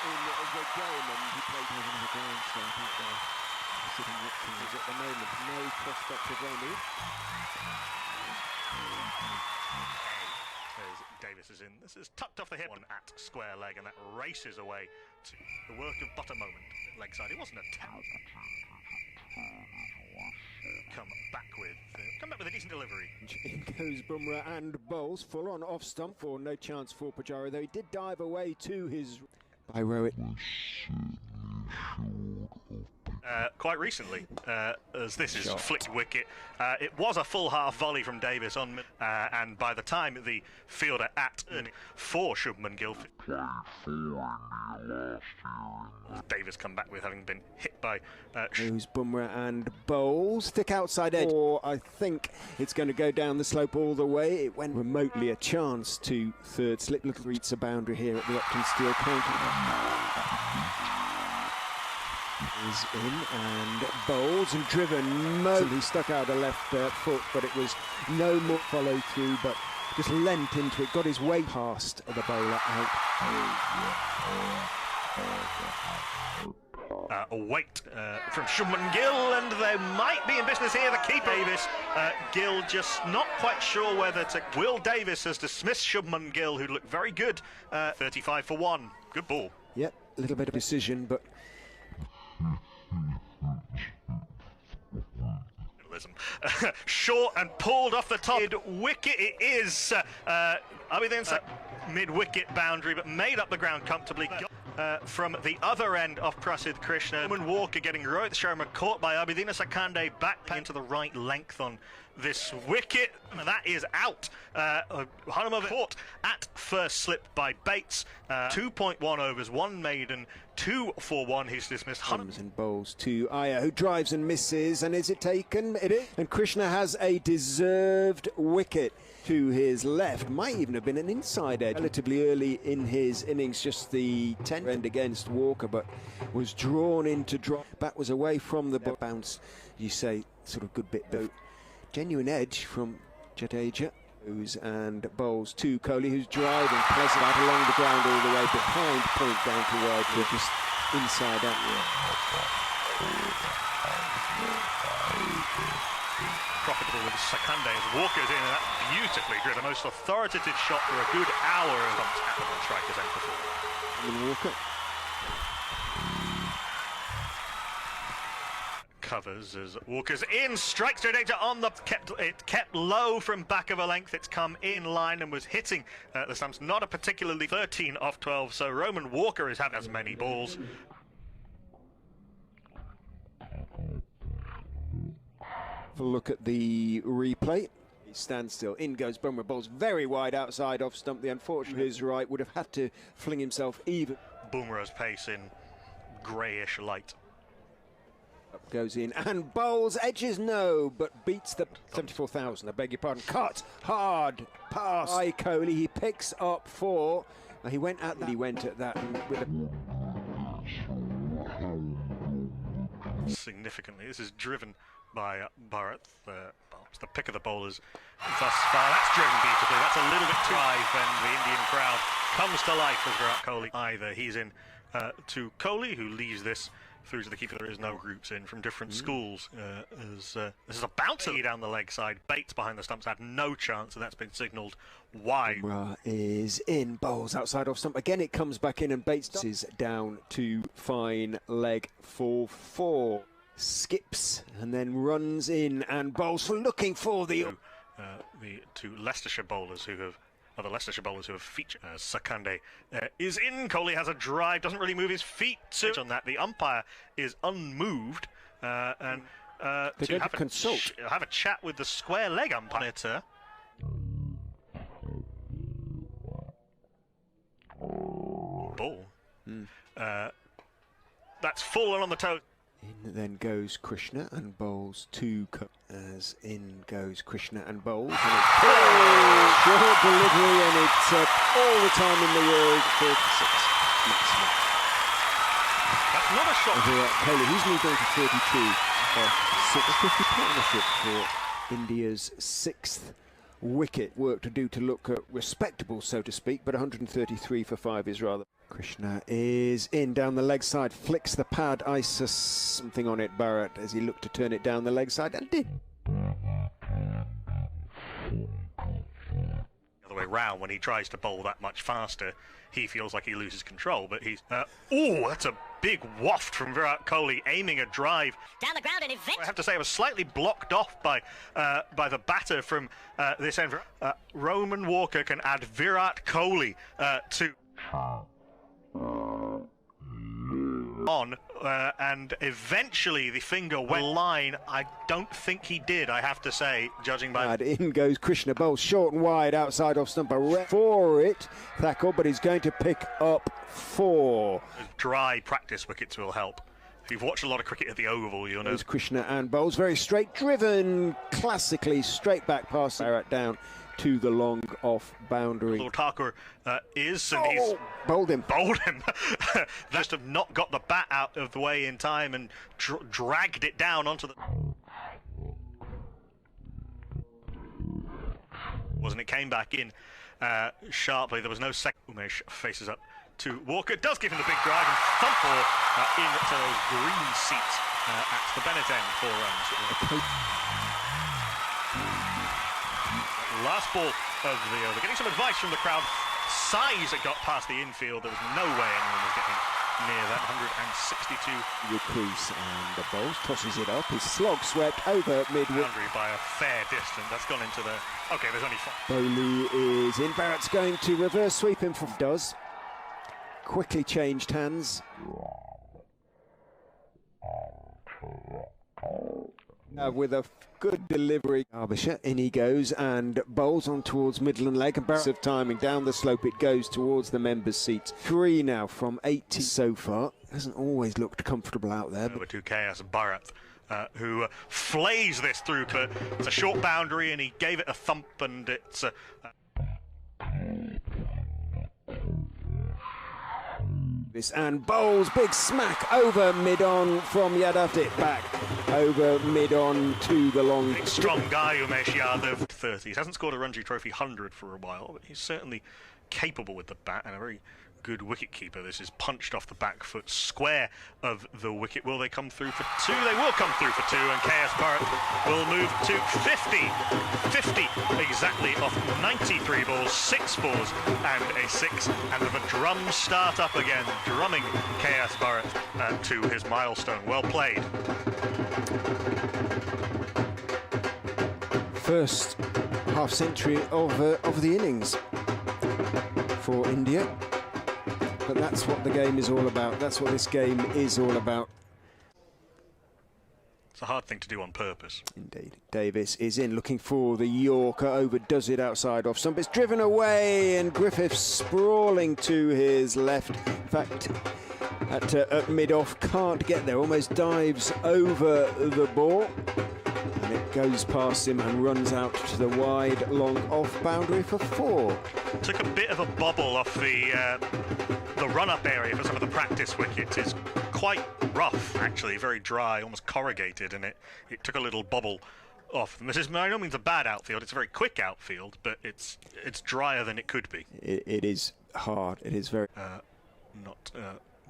in the game, and he played over the game, so I think they're sitting watching us at the moment. No prospect of Remy. Davis is in. This is tucked off the hip, one at square leg, and that races away to the work of but a moment. Leg side. It wasn't a towel. Come back with a decent delivery. In goes Bumrah and Bowles, full on off stump for no chance for Pujara, though he did dive away to his by Rowett. Quite recently, as this is flicked wicket, it was a full half volley from Davis on, and by the time the fielder at for Shubman Gill, Davis come back with having been hit by Who's Bumrah and Bowles, thick outside edge. Or I think it's going to go down the slope all the way. It went remotely a chance to third slip. Little reach a boundary here at the Upton Steel County. Is in and Bowles and driven he stuck out a left foot, but it was no more follow through, but just leant into it, got his way past the bowler out. A weight from Shubman Gill, and they might be in business here. The keeper Davis, Gill just not quite sure whether to. Will Davis has dismissed Shubman Gill, who looked very good. 35 for 1. Good ball. Yep, a little bit of precision, but. Short and pulled off the top. Wicket it is. Mid-wicket boundary, but made up the ground comfortably. From the other end of Prasidh Krishna, Roman Walker getting Rohit Sharma caught by Abhidina Sakande, back into the right length on this wicket. That is out. Hanuman caught at first slip by Bates. 2.1 overs, 1 maiden, 2 for 1. He's dismissed. Comes and Bowles to Iyer, who drives and misses, and is it taken? It is. And Krishna has a deserved wicket to his left. Might even have been an inside edge relatively early in his innings, just the 10th end against Walker, but was drawn into drop. Bat was away from the bounce. You say sort of good bit of genuine edge from Jadeja. And Bowles to Kohli, who's driving pleasant out along the ground all the way behind point down to wide, just inside out. Profitable with Sakande as Walker's in, and that's beautifully driven. The most authoritative shot for a good hour of at the striker's end before. Walker covers as Walker's in, strikes Jadeja on the kept low from back of a length. It's come in line and was hitting the stumps. Not a particularly 13 off 12, so Roman Walker has had as many balls. Look at the replay. He stands still. In goes Bumrah. Bowles very wide outside off stump. The unfortunate his right would have had to fling himself even. Bumrah's pace in greyish light. Up goes in and Bowles edges no, but beats the 74,000. I beg your pardon. Cut hard pass by Kohli. He picks up 4. He went at that. He went at that with a significantly. This is driven by Bharat. The pick of the bowlers thus far. That's driven beautifully. That's a little bit too high, and the Indian crowd comes to life as Virat Kohli. Either he's in to Kohli, who leaves this through to the keeper. There is no groups in from different schools. This is a bouncer down the leg side. Bates behind the stumps had no chance, and that's been signalled wide. Bumrah is in. Bowles outside off stump. Again, it comes back in, and Bates is down to fine leg for 4. Skips and then runs in, and Bowles looking for the two Leicestershire bowlers who have. Other Leicestershire bowlers who have featured. Sakande is in. Kohli has a drive, doesn't really move his feet. On that, the umpire is unmoved, and to have a chat with the square leg umpire. Ball. That's fallen on the toe. In then goes Krishna and Bowles to as in goes Krishna and Bowles. And it's short delivery, and it's all the time in the world. 36 maximum. That's not a shot. Kohli, he's moved on to 32 off 650 partnership for India's 6th wicket. Work to do to look respectable, so to speak, but 133 for 5 is rather. Krishna is in down the leg side, flicks the pad, ices something on it, Bharat, as he looked to turn it down the leg side, and did. The other way round, when he tries to bowl that much faster, he feels like he loses control, but he's... oh, that's a big waft from Virat Kohli, aiming a drive down the ground, and eventually... I have to say, I was slightly blocked off by the batter from this end. Roman Walker can add Virat Kohli to... on and eventually the finger went line. I don't think he did, I have to say, judging by... In goes Krishna, bowls short and wide outside off stump, for it, Thakur, but he's going to pick up 4. Dry practice wickets will help. If you've watched a lot of cricket at the Oval, you'll know. Krishna and bowls very straight, driven classically straight back past Bharat down to the long off boundary. Lord Thakur is, and he's bowled him. Just have not got the bat out of the way in time and dragged it down onto the... Wasn't it? Came back in sharply. There was no second. Umesh faces up to Walker. Does give him the big drive and thump into those green seats at the Bennett end. 4 runs. Last ball of the over. Getting some advice from the crowd. Size it got past the infield. There was no way anyone was getting near that. 162. The crease and the bowls tosses it up. His slog swept over mid-wicket. Boundary by a fair distance. That's gone into the... Okay, there's only 5. Kohli is in. Barrett's going to reverse sweep him from... Does. Quickly changed hands. With a good delivery, Derbyshire, in he goes and bowls on towards middle and leg, and Barrett of timing down the slope it goes towards the members' seats. 3 now from 80 so far. Hasn't always looked comfortable out there. Over to KS Bharat, who flays this through, but it's a short boundary and he gave it a thump, and it's and bowls big smack over mid-on from Yadav, it back over mid-on to the long... Big strong guy, Umesh Yadav, 30s. He hasn't scored a Ranji Trophy 100 for a while, but he's certainly capable with the bat and a very good wicket keeper. This is punched off the back foot square of the wicket. Will they come through for 2? They will come through for 2, and KS Bharat will move to 50 exactly off 93 balls, 6 fours and a 6, and the drums start up again, drumming KS Bharat to his milestone. Well played. First half century of the innings for India. But that's what the game is all about. That's what this game is all about. It's a hard thing to do on purpose. Indeed. Davis is in, looking for the Yorker, overdoes it outside off stump. It's driven away, and Griffiths sprawling to his left. In fact, at mid-off, can't get there. Almost dives over the ball. And it goes past him and runs out to the wide, long off boundary for 4. Took a bit of a bobble off the run-up area for some of the practice wickets. Is quite rough, actually, very dry, almost corrugated, and it took a little bobble off. This is by no means a bad outfield. It's a very quick outfield, but it's drier than it could be. It is hard. It is very... not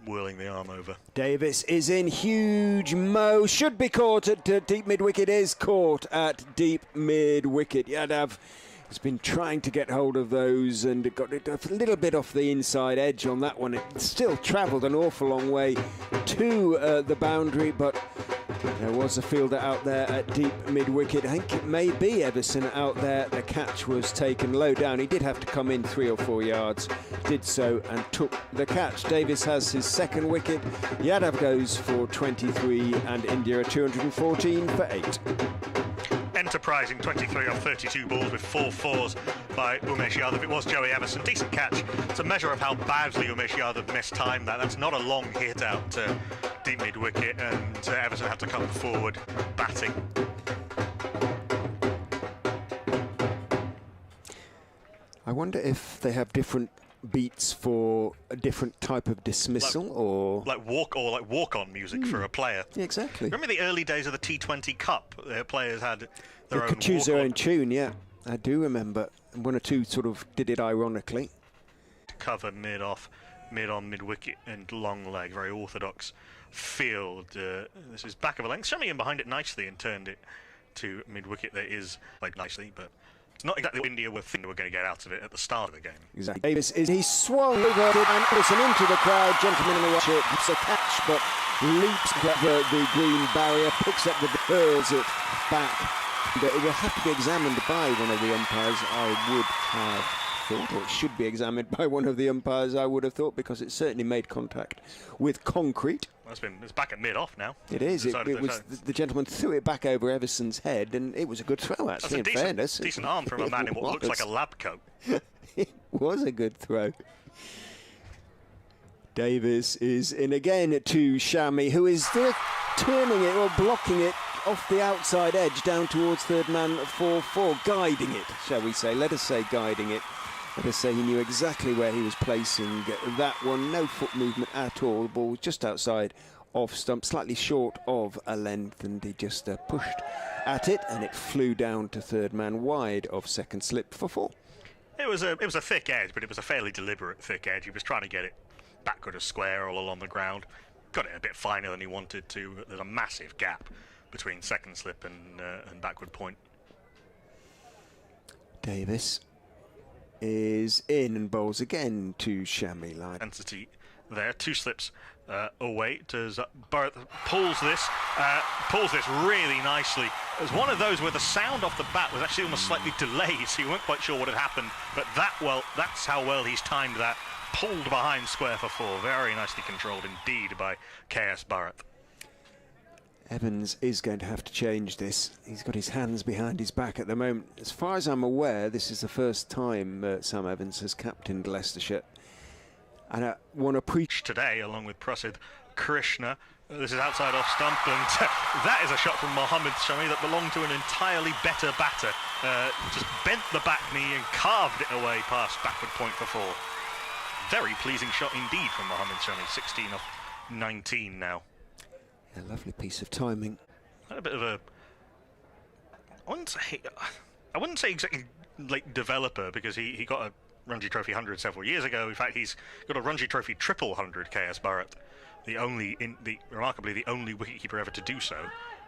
whirling the arm over. Davis is in, huge mo, should be caught at deep mid-wicket, is caught at deep mid-wicket. Yadav has been trying to get hold of those and got it a little bit off the inside edge on that one. It still travelled an awful long way to the boundary, but there was a fielder out there at deep mid-wicket. I think it may be Everson out there. The catch was taken low down. He did have to come in 3 or 4 yards, did so and took the catch. Davis has his 2nd wicket. Yadav goes for 23 and India are 214 for 8. Enterprising 23 off 32 balls with 4 fours by Umesh Yadav. It was Joey Everson. Decent catch. It's a measure of how badly Umesh Yadav mistimed that. That's not a long hit out to deep mid-wicket, and Everson had to come forward batting. I wonder if they have different beats for a different type of dismissal, or walk-on music for a player. Yeah, exactly. Remember the early days of the T20 Cup? Their players had their own could choose their own tune, yeah. I do remember. One or two sort of did it ironically. Cover mid-off, mid-on, mid-wicket and long leg, very orthodox field. This is back of a length. Shami in behind it nicely and turned it to mid-wicket. There is played nicely, but it's not exactly what India were thinking they were going to get out of it at the start of the game. Exactly. Davis he swung over it and Anderson into the crowd. Gentleman in the watch it. It's a catch, but leaps the green barrier, picks up the hurls it back. But it will have to be examined by one of the umpires, I would have thought, or it should be examined by one of the umpires, I would have thought, because it certainly made contact with concrete. Well, it's back at mid-off now. It is. It was the gentleman threw it back over Everson's head, and it was a good throw, actually. That's a decent arm from a man in what looks like a lab coat. It was a good throw. Davis is in again to Shami, who is turning it or blocking it off the outside edge down towards third man 4-4, guiding it, shall we say. Let us say guiding it. Let us say he knew exactly where he was placing that one. No foot movement at all. The ball was just outside off stump, slightly short of a length, and he just pushed at it, and it flew down to third man wide of second slip for 4. It was a thick edge, but it was a fairly deliberate thick edge. He was trying to get it backward of square all along the ground. Got it a bit finer than he wanted to. There's a massive gap between second slip and backward point. Davis is in and bowls again to Shami. Intensity there, 2 slips away. Bharat pulls this really nicely. It was one of those where the sound off the bat was actually almost slightly delayed, so you weren't quite sure what had happened. But that's how well he's timed that. Pulled behind square for 4. Very nicely controlled indeed by KS Bharat. Evans is going to have to change this. He's got his hands behind his back at the moment. As far as I'm aware, this is the first time Sam Evans has captained Leicestershire. And I want to preach today, along with Prasid Krishna. This is outside off stump, and that is a shot from Mohammad Shami that belonged to an entirely better batter. Just bent the back knee and carved it away past backward point for 4. Very pleasing shot indeed from Mohammad Shami. 16 off 19 now. A lovely piece of timing. Had a bit of a, I wouldn't say exactly late developer, because he got a Ranji Trophy 100 several years ago. In fact, he's got a Ranji Trophy triple 100, KS Bharat, remarkably the only wicketkeeper ever to do so.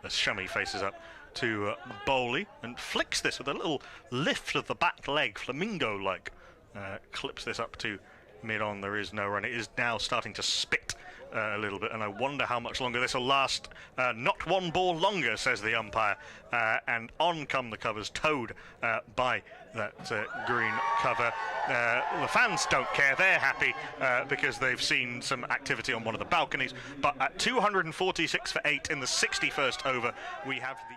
As Shami faces up to Bowley and flicks this with a little lift of the back leg, flamingo-like. Clips this up to mid-on. There is no run. It is now starting to spit a little bit, and I wonder how much longer this will last. Not one ball longer, says the umpire, and on come the covers, towed by that green cover. The fans don't care. They're happy because they've seen some activity on one of the balconies, but at 246 for 8 in the 61st over, we have the